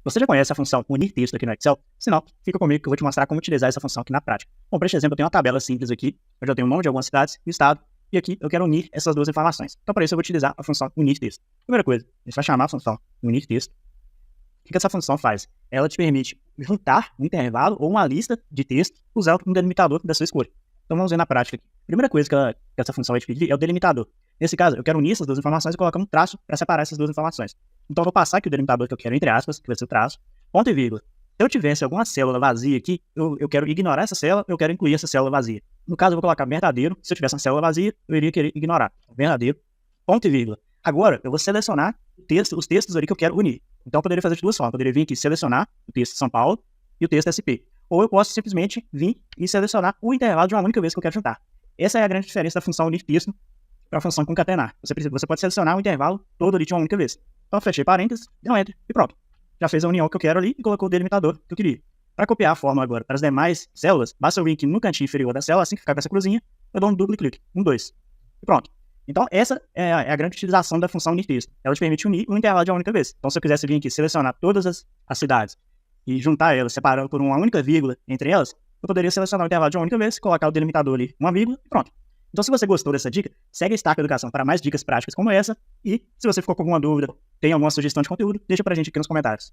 Você já conhece a função unir texto aqui no Excel? Se não, fica comigo que eu vou te mostrar como utilizar essa função aqui na prática. Bom, para este exemplo, eu tenho uma tabela simples aqui, eu já tenho o nome de algumas cidades e o estado, e aqui eu quero unir essas duas informações. Então, para isso, eu vou utilizar a função unir texto. Primeira coisa, a gente vai chamar a função unir texto. O que essa função faz? Ela te permite juntar um intervalo ou uma lista de texto usando um delimitador da sua escolha. Então, vamos ver na prática aqui. A primeira coisa que essa função vai te pedir é o delimitador. Nesse caso, eu quero unir essas duas informações e colocar um traço para separar essas duas informações. Então, eu vou passar aqui o delimitador que eu quero, entre aspas, que vai ser o traço, ponto e vírgula. Se eu tivesse alguma célula vazia aqui, eu quero ignorar essa célula, eu quero incluir essa célula vazia. No caso, eu vou colocar verdadeiro. Se eu tivesse uma célula vazia, eu iria querer ignorar. Verdadeiro, ponto e vírgula. Agora, eu vou selecionar os textos ali que eu quero unir. Então, eu poderia fazer de duas formas. Eu poderia vir aqui e selecionar o texto de São Paulo e o texto SP. Ou eu posso simplesmente vir e selecionar o intervalo de uma única vez que eu quero juntar. Essa é a grande diferença da função unir texto para a função concatenar. Você pode selecionar o intervalo todo ali de uma única vez. Então, eu fechei parênteses, dei um enter e pronto. Já fez a união que eu quero ali e colocou o delimitador que eu queria. Para copiar a fórmula agora para as demais células, basta eu vir aqui no cantinho inferior da célula, assim que ficar com essa cruzinha, eu dou um duplo clique, 2. E pronto. Então, essa é a grande utilização da função unir texto. Ela te permite unir um intervalo de uma única vez. Então, se eu quisesse vir aqui selecionar todas as cidades e juntar elas, separando por uma única vírgula entre elas, eu poderia selecionar o intervalo de uma única vez, colocar o delimitador ali, uma vírgula e pronto. Então, se você gostou dessa dica, segue a Stack Educação para mais dicas práticas como essa. E se você ficou com alguma dúvida, tem alguma sugestão de conteúdo, deixa pra gente aqui nos comentários.